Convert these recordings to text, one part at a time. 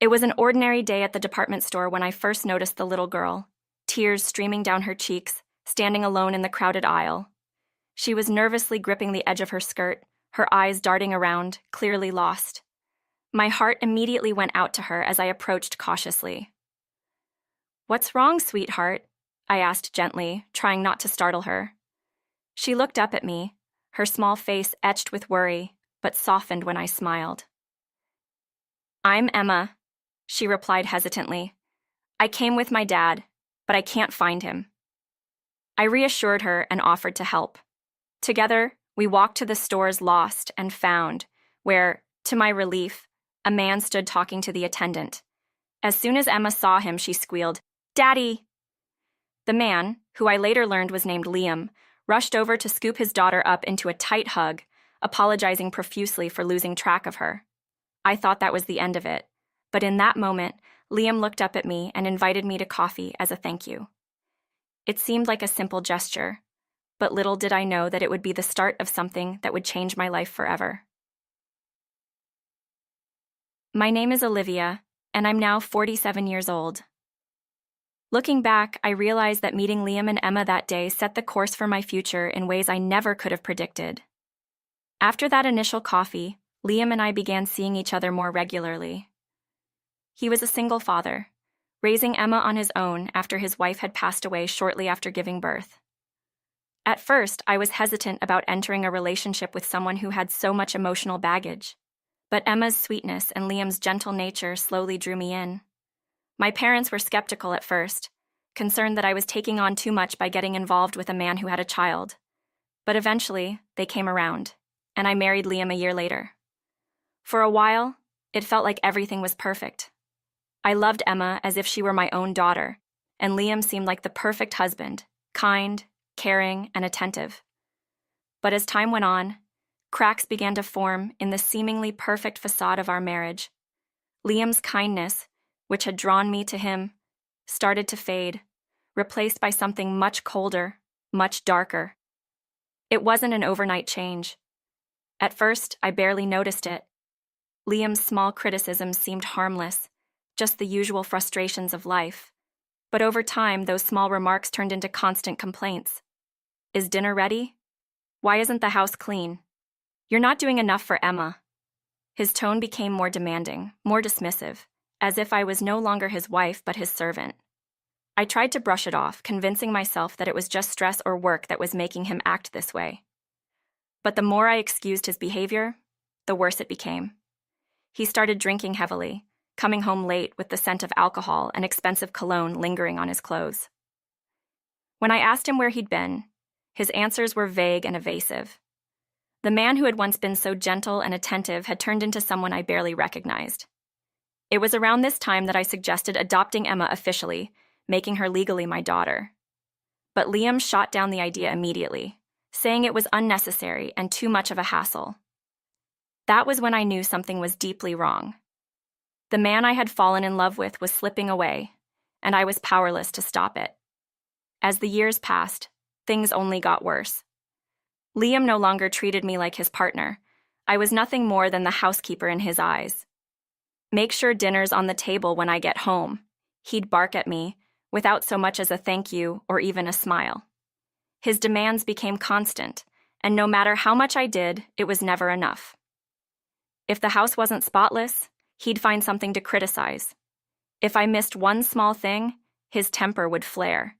It was an ordinary day at the department store when I first noticed the little girl, tears streaming down her cheeks, standing alone in the crowded aisle. She was nervously gripping the edge of her skirt, her eyes darting around, clearly lost. My heart immediately went out to her as I approached cautiously. "What's wrong, sweetheart?" I asked gently, trying not to startle her. She looked up at me, her small face etched with worry, but softened when I smiled. "I'm Emma," she replied hesitantly. "I came with my dad, but I can't find him." I reassured her and offered to help. Together, we walked to the store's lost and found, where, to my relief, a man stood talking to the attendant. As soon as Emma saw him, she squealed, "Daddy!" The man, who I later learned was named Liam, rushed over to scoop his daughter up into a tight hug, apologizing profusely for losing track of her. I thought that was the end of it, but in that moment, Liam looked up at me and invited me to coffee as a thank you. It seemed like a simple gesture, but little did I know that it would be the start of something that would change my life forever. My name is Olivia, and I'm now 47 years old. Looking back, I realized that meeting Liam and Emma that day set the course for my future in ways I never could have predicted. After that initial coffee, Liam and I began seeing each other more regularly. He was a single father, raising Emma on his own after his wife had passed away shortly after giving birth. At first, I was hesitant about entering a relationship with someone who had so much emotional baggage, but Emma's sweetness and Liam's gentle nature slowly drew me in. My parents were skeptical at first, concerned that I was taking on too much by getting involved with a man who had a child. But eventually, they came around, and I married Liam a year later. For a while, it felt like everything was perfect. I loved Emma as if she were my own daughter, and Liam seemed like the perfect husband, kind, caring, and attentive. But as time went on, cracks began to form in the seemingly perfect facade of our marriage. Liam's kindness, which had drawn me to him, started to fade, replaced by something much colder, much darker. It wasn't an overnight change. At first, I barely noticed it. Liam's small criticisms seemed harmless, just the usual frustrations of life. But over time, those small remarks turned into constant complaints. "Is dinner ready? Why isn't the house clean? You're not doing enough for Emma." His tone became more demanding, more dismissive, as if I was no longer his wife but his servant. I tried to brush it off, convincing myself that it was just stress or work that was making him act this way. But the more I excused his behavior, the worse it became. He started drinking heavily, coming home late with the scent of alcohol and expensive cologne lingering on his clothes. When I asked him where he'd been, his answers were vague and evasive. The man who had once been so gentle and attentive had turned into someone I barely recognized. It was around this time that I suggested adopting Emma officially, making her legally my daughter. But Liam shot down the idea immediately, saying it was unnecessary and too much of a hassle. That was when I knew something was deeply wrong. The man I had fallen in love with was slipping away, and I was powerless to stop it. As the years passed, things only got worse. Liam no longer treated me like his partner. I was nothing more than the housekeeper in his eyes. "Make sure dinner's on the table when I get home," he'd bark at me, without so much as a thank you or even a smile. His demands became constant, and no matter how much I did, it was never enough. If the house wasn't spotless, he'd find something to criticize. If I missed one small thing, his temper would flare.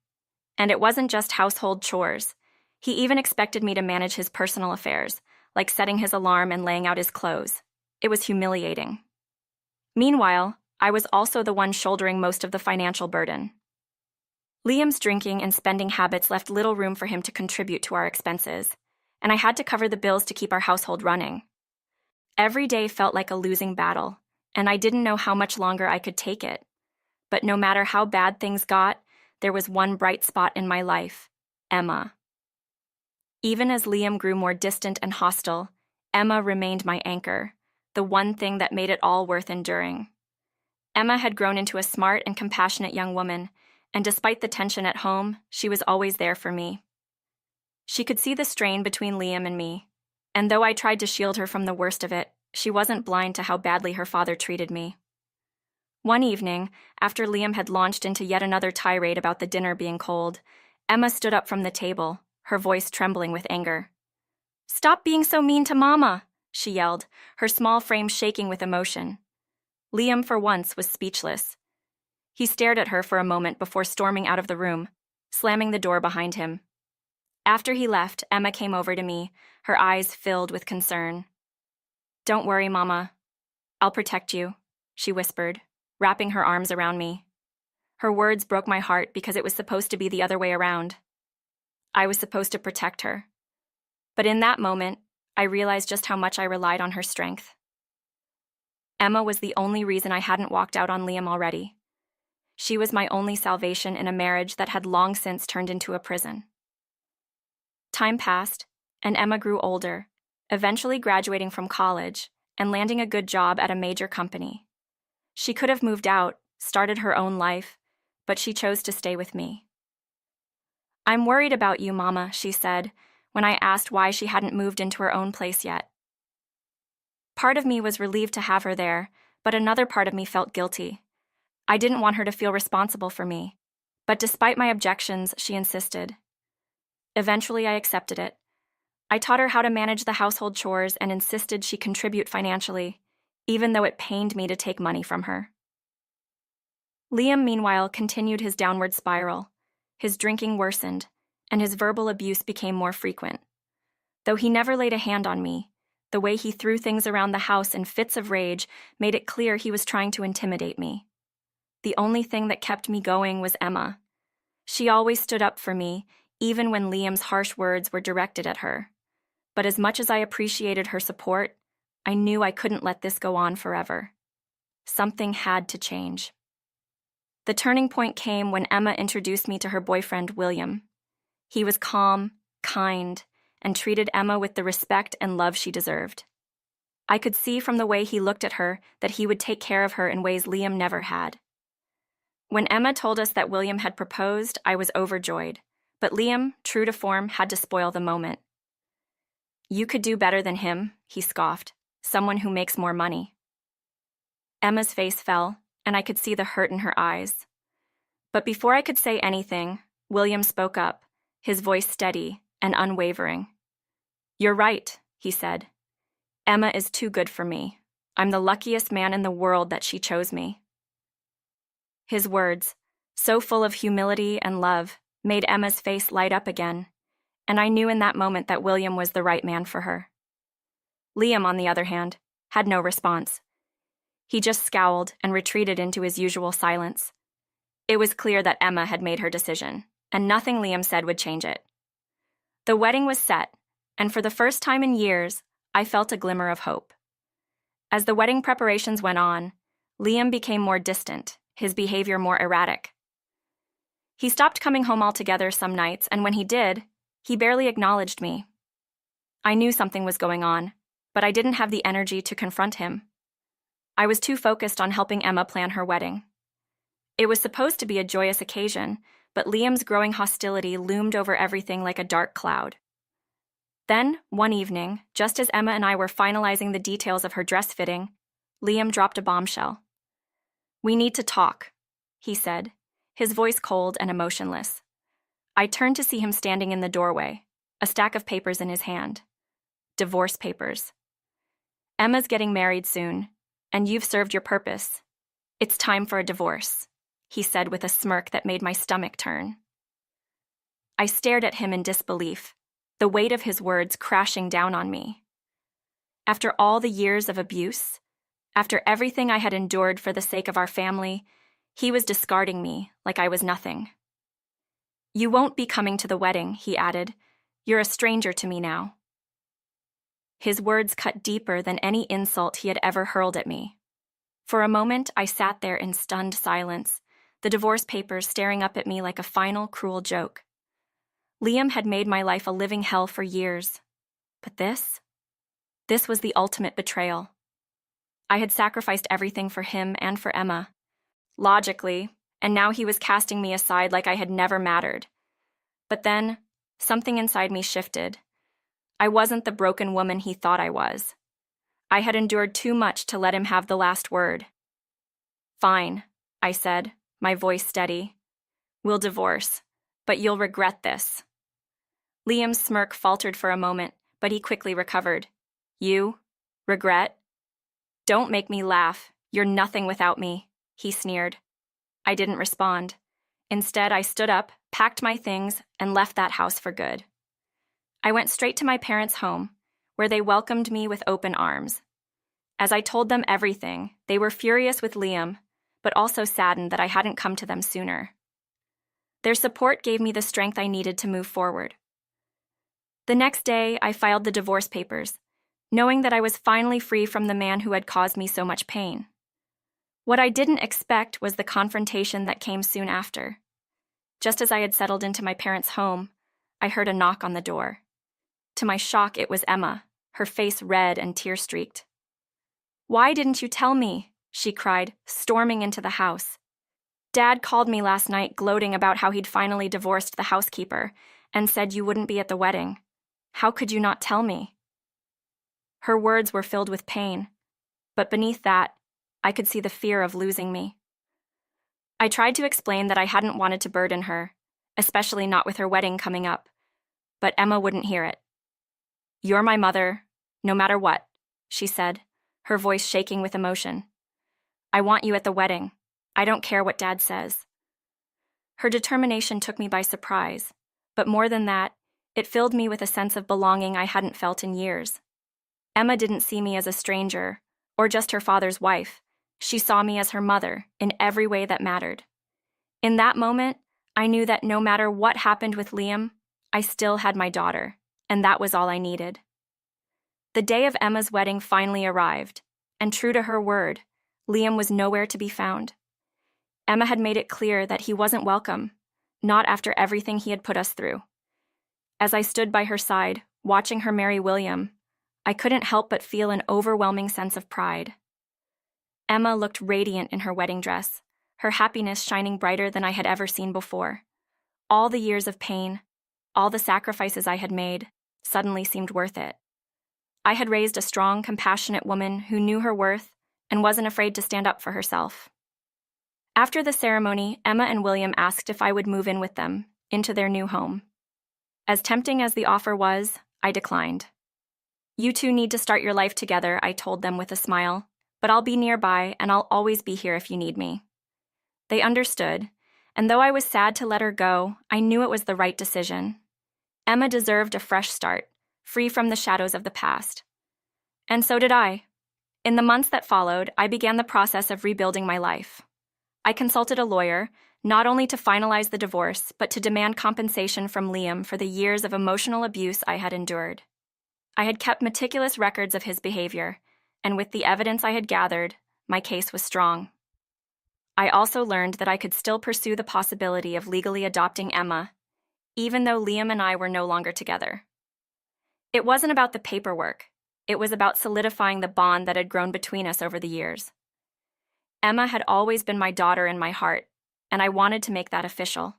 And it wasn't just household chores. He even expected me to manage his personal affairs, like setting his alarm and laying out his clothes. It was humiliating. Meanwhile, I was also the one shouldering most of the financial burden. Liam's drinking and spending habits left little room for him to contribute to our expenses, and I had to cover the bills to keep our household running. Every day felt like a losing battle, and I didn't know how much longer I could take it. But no matter how bad things got, there was one bright spot in my life: Emma. Even as Liam grew more distant and hostile, Emma remained my anchor, the one thing that made it all worth enduring. Emma had grown into a smart and compassionate young woman, and despite the tension at home, she was always there for me. She could see the strain between Liam and me, and though I tried to shield her from the worst of it, she wasn't blind to how badly her father treated me. One evening, after Liam had launched into yet another tirade about the dinner being cold, Emma stood up from the table, her voice trembling with anger. "Stop being so mean to Mama," she yelled, her small frame shaking with emotion. Liam, for once, was speechless. He stared at her for a moment before storming out of the room, slamming the door behind him. After he left, Emma came over to me, her eyes filled with concern. "Don't worry, Mama. I'll protect you," she whispered, wrapping her arms around me. Her words broke my heart because it was supposed to be the other way around. I was supposed to protect her. But in that moment, I realized just how much I relied on her strength. Emma was the only reason I hadn't walked out on Liam already. She was my only salvation in a marriage that had long since turned into a prison. Time passed, and Emma grew older, eventually graduating from college and landing a good job at a major company. She could have moved out, started her own life, but she chose to stay with me. "I'm worried about you, Mama," she said, when I asked why she hadn't moved into her own place yet. Part of me was relieved to have her there, but another part of me felt guilty. I didn't want her to feel responsible for me, but despite my objections, she insisted. Eventually, I accepted it. I taught her how to manage the household chores and insisted she contribute financially, even though it pained me to take money from her. Liam, meanwhile, continued his downward spiral. His drinking worsened, and his verbal abuse became more frequent. Though he never laid a hand on me, the way he threw things around the house in fits of rage made it clear he was trying to intimidate me. The only thing that kept me going was Emma. She always stood up for me, even when Liam's harsh words were directed at her. But as much as I appreciated her support, I knew I couldn't let this go on forever. Something had to change. The turning point came when Emma introduced me to her boyfriend, William. He was calm, kind, and treated Emma with the respect and love she deserved. I could see from the way he looked at her that he would take care of her in ways Liam never had. When Emma told us that William had proposed, I was overjoyed, but Liam, true to form, had to spoil the moment. "You could do better than him," he scoffed, "someone who makes more money." Emma's face fell, and I could see the hurt in her eyes. But before I could say anything, William spoke up, his voice steady and unwavering. "You're right," he said. "Emma is too good for me. I'm the luckiest man in the world that she chose me." His words, so full of humility and love, made Emma's face light up again, and I knew in that moment that William was the right man for her. Liam, on the other hand, had no response. He just scowled and retreated into his usual silence. It was clear that Emma had made her decision, and nothing Liam said would change it. The wedding was set, and for the first time in years, I felt a glimmer of hope. As the wedding preparations went on, Liam became more distant, his behavior more erratic. He stopped coming home altogether some nights, and when he did, he barely acknowledged me. I knew something was going on, but I didn't have the energy to confront him. I was too focused on helping Emma plan her wedding. It was supposed to be a joyous occasion, but Liam's growing hostility loomed over everything like a dark cloud. Then, one evening, just as Emma and I were finalizing the details of her dress fitting, Liam dropped a bombshell. "We need to talk," he said, his voice cold and emotionless. I turned to see him standing in the doorway, a stack of papers in his hand. Divorce papers. "Emma's getting married soon, and you've served your purpose. It's time for a divorce," he said with a smirk that made my stomach turn. I stared at him in disbelief, the weight of his words crashing down on me. After all the years of abuse, after everything I had endured for the sake of our family, he was discarding me like I was nothing. "You won't be coming to the wedding," he added. "You're a stranger to me now." His words cut deeper than any insult he had ever hurled at me. For a moment, I sat there in stunned silence, the divorce papers staring up at me like a final, cruel joke. Liam had made my life a living hell for years. But this was the ultimate betrayal. I had sacrificed everything for him and for Emma. Logically, and now he was casting me aside like I had never mattered. But then, something inside me shifted. I wasn't the broken woman he thought I was. I had endured too much to let him have the last word. Fine, I said, my voice steady. We'll divorce, but you'll regret this. Liam's smirk faltered for a moment, but he quickly recovered. You? Regret? Don't make me laugh. You're nothing without me, he sneered. I didn't respond. Instead, I stood up, packed my things, and left that house for good. I went straight to my parents' home, where they welcomed me with open arms. As I told them everything, they were furious with Liam, but also saddened that I hadn't come to them sooner. Their support gave me the strength I needed to move forward. The next day, I filed the divorce papers, knowing that I was finally free from the man who had caused me so much pain. What I didn't expect was the confrontation that came soon after. Just as I had settled into my parents' home, I heard a knock on the door. To my shock, it was Emma, her face red and tear-streaked. "Why didn't you tell me?" she cried, storming into the house. "Dad called me last night gloating about how he'd finally divorced the housekeeper and said you wouldn't be at the wedding. How could you not tell me?" Her words were filled with pain, but beneath that, I could see the fear of losing me. I tried to explain that I hadn't wanted to burden her, especially not with her wedding coming up, but Emma wouldn't hear it. "You're my mother, no matter what," she said, her voice shaking with emotion. "I want you at the wedding. I don't care what Dad says." Her determination took me by surprise, but more than that, it filled me with a sense of belonging I hadn't felt in years. Emma didn't see me as a stranger, or just her father's wife. She saw me as her mother in every way that mattered. In that moment, I knew that no matter what happened with Liam, I still had my daughter, and that was all I needed. The day of Emma's wedding finally arrived, and true to her word, Liam was nowhere to be found. Emma had made it clear that he wasn't welcome, not after everything he had put us through. As I stood by her side, watching her marry William, I couldn't help but feel an overwhelming sense of pride. Emma looked radiant in her wedding dress, her happiness shining brighter than I had ever seen before. All the years of pain, all the sacrifices I had made, suddenly seemed worth it. I had raised a strong, compassionate woman who knew her worth and wasn't afraid to stand up for herself. After the ceremony, Emma and William asked if I would move in with them, into their new home. As tempting as the offer was, I declined. "You two need to start your life together," I told them with a smile, "but I'll be nearby and I'll always be here if you need me." They understood, and though I was sad to let her go, I knew it was the right decision. Emma deserved a fresh start, free from the shadows of the past. And so did I. In the months that followed, I began the process of rebuilding my life. I consulted a lawyer, not only to finalize the divorce, but to demand compensation from Liam for the years of emotional abuse I had endured. I had kept meticulous records of his behavior, and with the evidence I had gathered, my case was strong. I also learned that I could still pursue the possibility of legally adopting Emma, even though Liam and I were no longer together. It wasn't about the paperwork. It was about solidifying the bond that had grown between us over the years. Emma had always been my daughter in my heart, and I wanted to make that official.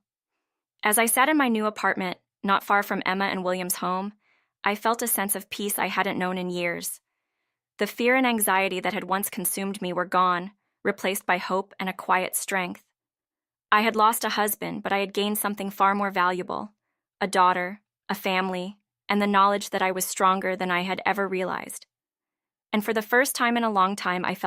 As I sat in my new apartment, not far from Emma and William's home, I felt a sense of peace I hadn't known in years. The fear and anxiety that had once consumed me were gone, replaced by hope and a quiet strength. I had lost a husband, but I had gained something far more valuable: a daughter, a family, and the knowledge that I was stronger than I had ever realized. And for the first time in a long time, I felt